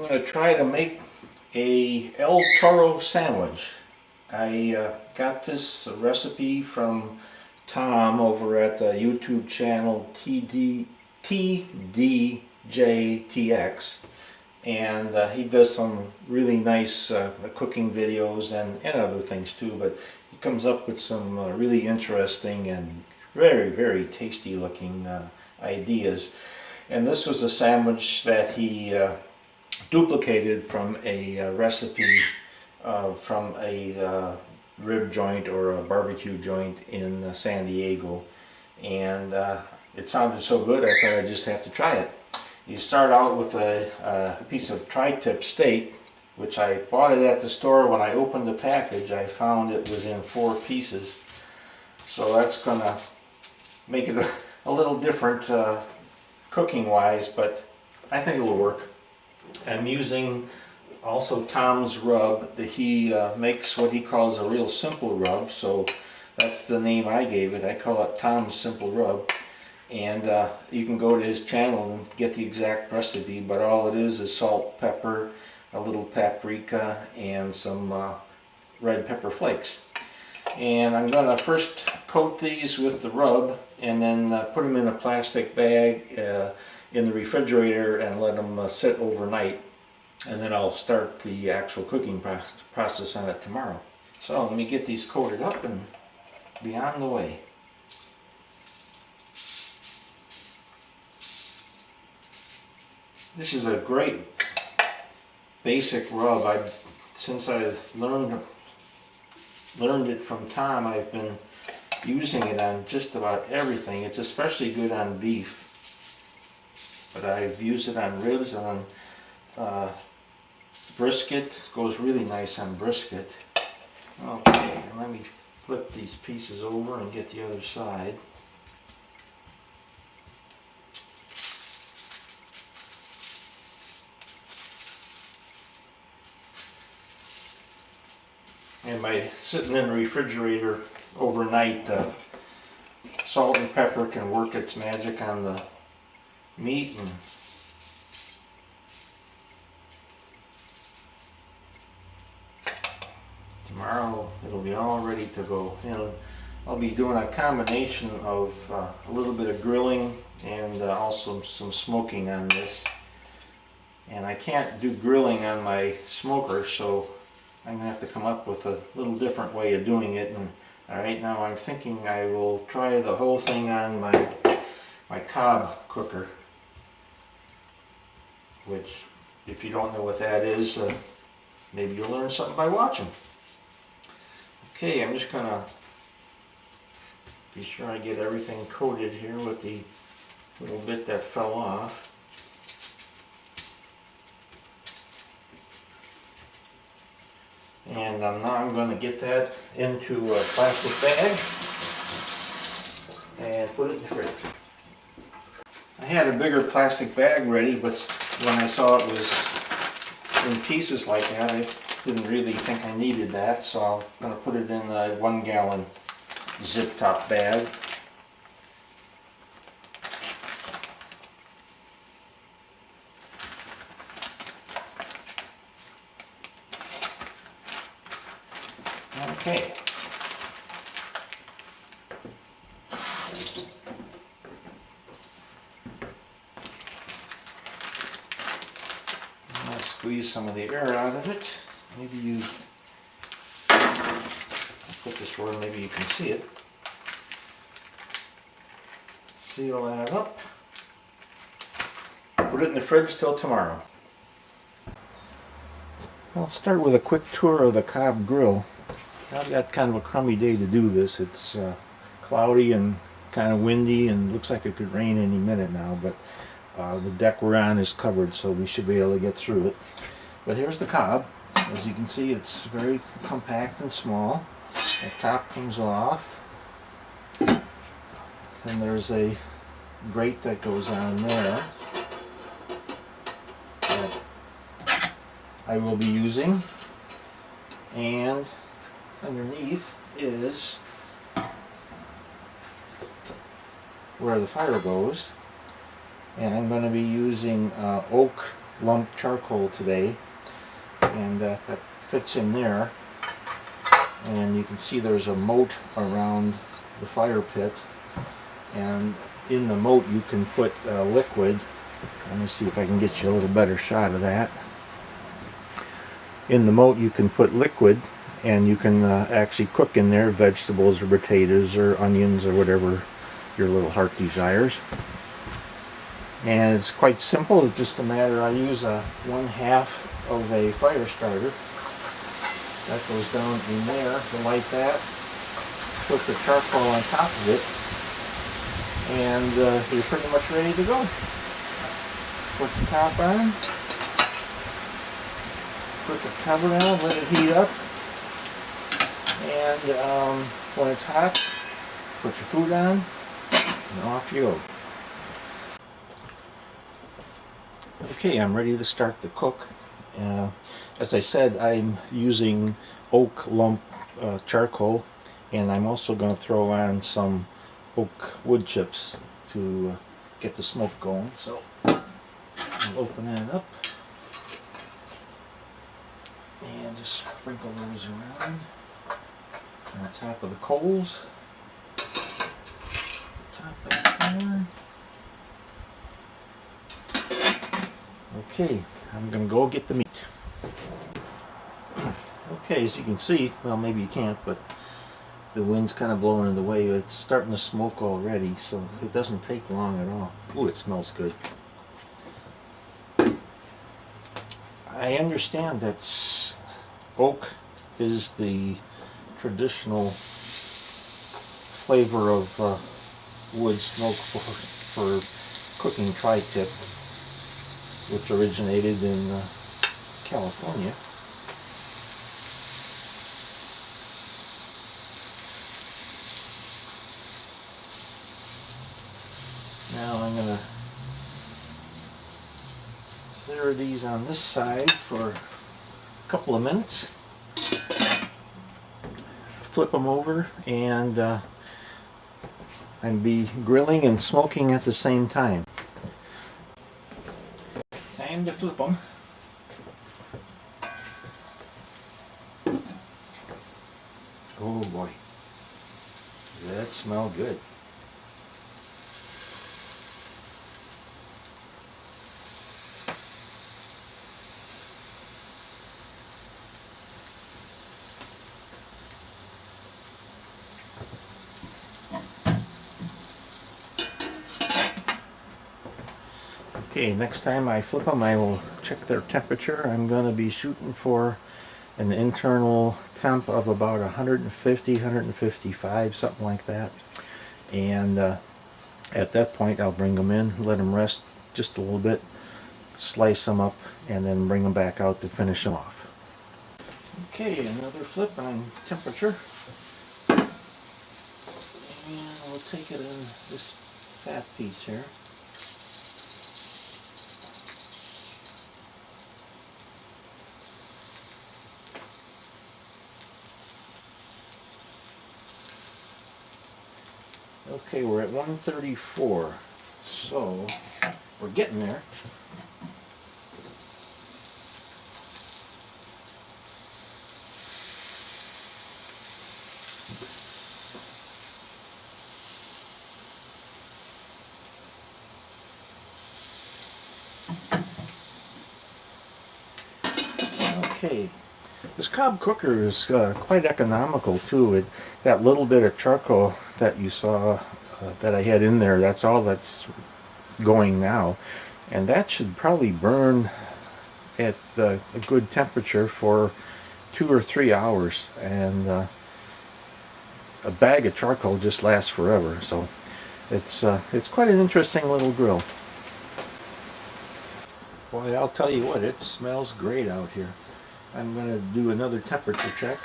I'm going to try to make a El Toro sandwich. I got this recipe from Tom over at the YouTube channel tdjtx, and he does some really nice cooking videos and other things too, but he comes up with some really interesting and very tasty looking ideas. And this was a sandwich that he duplicated from a recipe from a rib joint or a barbecue joint in San Diego, and it sounded so good I thought I'd just have to try it. You start out with a piece of tri-tip steak, which I bought it at the store. When I opened the package I found it was in 4 pieces, so that's gonna make it a little different cooking wise, but I think it'll work. I'm using also Tom's rub. That he makes what he calls a real simple rub, so that's the name I gave it. I call it Tom's Simple Rub, and you can go to his channel and get the exact recipe, but all it is salt, pepper, a little paprika, and some red pepper flakes. And I'm going to first coat these with the rub and then put them in a plastic bag in the refrigerator and let them sit overnight, and then I'll start the actual cooking process on it tomorrow. So let me get these coated up and be on the way. This is a great basic rub. Since I've learned it from Tom, I've been using it on just about everything. It's especially good on beef, but I've used it on ribs and on brisket. Goes really nice on brisket. Okay, let me flip these pieces over and get the other side. And by sitting in the refrigerator overnight, salt and pepper can work its magic on the meat, and tomorrow it'll be all ready to go. And I'll be doing a combination of a little bit of grilling and also some smoking on this. And I can't do grilling on my smoker, so I'm going to have to come up with a little different way of doing it. And right now I'm thinking I will try the whole thing on my Cobb cooker, which, if you don't know what that is, maybe you'll learn something by watching. Okay, I'm just going to be sure I get everything coated here with the little bit that fell off. And now I'm going to get that into a plastic bag and put it in the fridge. I had a bigger plastic bag ready, but when I saw it was in pieces like that, I didn't really think I needed that, so I'm going to put it in a 1-gallon zip top bag. Okay. I'll squeeze some of the air out of it. Maybe I'll put this where maybe you can see it. Seal that up. Put it in the fridge till tomorrow. I'll start with a quick tour of the Cobb Grill. I've got kind of a crummy day to do this. It's cloudy and kind of windy and looks like it could rain any minute now, but the deck we're on is covered, so we should be able to get through it. But here's the Cobb. As you can see, it's very compact and small. The top comes off, and there's a grate that goes on there that I will be using, and underneath is where the fire goes, and I'm going to be using oak lump charcoal today, and that fits in there. And you can see there's a moat around the fire pit, and in the moat you can put liquid. Let me see if I can get you a little better shot of that. In the moat you can put liquid, and you can actually cook in there vegetables or potatoes or onions or whatever your little heart desires. And it's quite simple. It's just a matter, I use a 1/2 of a fire starter. That goes down in there to light that. Put the charcoal on top of it, and you're pretty much ready to go. Put the top on, put the cover on, let it heat up, and when it's hot, put your food on, and off you go. Okay, I'm ready to start to cook. As I said, I'm using oak lump charcoal, and I'm also going to throw on some oak wood chips to get the smoke going. So I'll open that up and just sprinkle those around on top of the coals. Top back on. Okay, I'm going to go get the meat. Okay, as you can see, well, maybe you can't, but the wind's kind of blowing in the way. It's starting to smoke already, so it doesn't take long at all. Ooh, it smells good. I understand that oak is the traditional flavor of wood smoke for cooking tri-tip, which originated in California. Now I'm going to sear these on this side for a couple of minutes. Flip them over, and be grilling and smoking at the same time. Time to flip them. Oh boy, that smells good. Okay, next time I flip them, I will check their temperature. I'm going to be shooting for an internal temp of about 150, 155, something like that. And at that point, I'll bring them in, let them rest just a little bit, slice them up, and then bring them back out to finish them off. Okay, another flip on temperature. And we'll take it in this fat piece here. Okay, we're at 134, so we're getting there. Okay, this Cobb cooker is quite economical too. That little bit of charcoal that you saw that I had in there, that's all that's going now, and that should probably burn at a good temperature for 2 or 3 hours, and a bag of charcoal just lasts forever. So it's quite an interesting little grill. Boy, I'll tell you what, it smells great out here. I'm going to do another temperature check.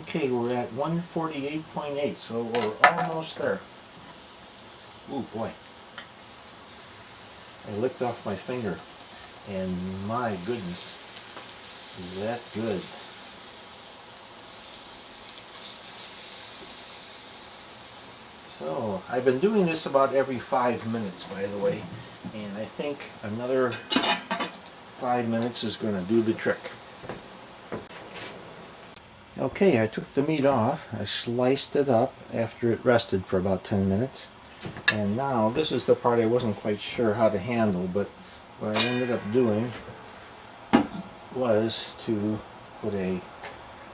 Okay, we're at 148.8, so we're almost there. Ooh, boy. I licked off my finger, and my goodness, is that good. So, I've been doing this about every 5 minutes, by the way, and I think another 5 minutes is going to do the trick. Okay, I took the meat off. I sliced it up after it rested for about 10 minutes. And now, this is the part I wasn't quite sure how to handle, but what I ended up doing was to put a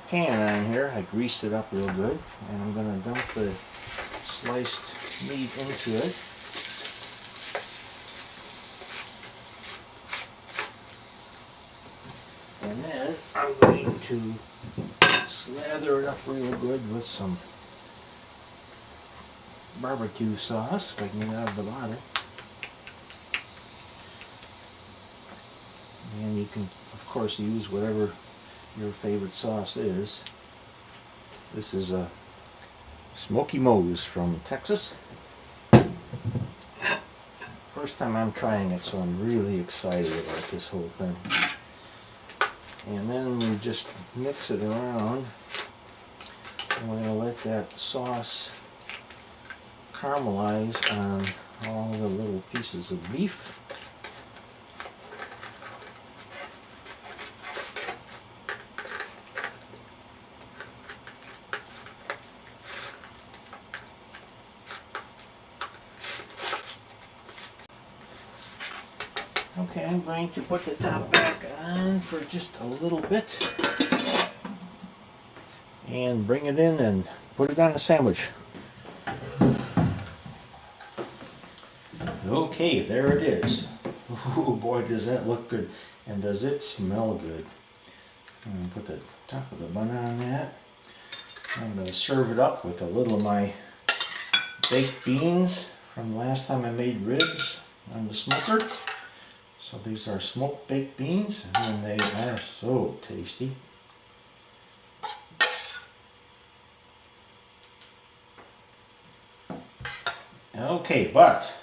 pan on here. I greased it up real good, and I'm going to dump the sliced meat into it. And then I'm going to slather it up real good with some barbecue sauce, if I can get it out of the bottle. And you can, of course, use whatever your favorite sauce is. This is a Smoky Moe's from Texas. First time I'm trying it, so I'm really excited about this whole thing. And then we just mix it around. And we're going to let that sauce caramelize on all the little pieces of beef. Okay, I'm going to put the top back on for just a little bit and bring it in and put it on a sandwich. Okay, there it is. Oh boy, does that look good, and does it smell good. I'm going to put the top of the bun on that. I'm going to serve it up with a little of my baked beans from last time I made ribs on the smoker. So these are smoked baked beans, and they are so tasty. Okay, but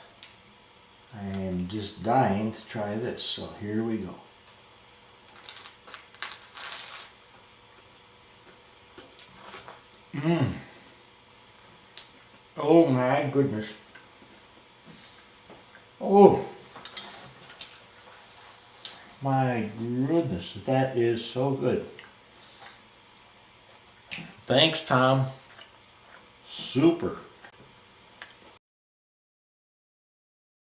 I am just dying to try this, so here we go. Oh my goodness. Oh my goodness, that is so good. Thanks, Tom. Super.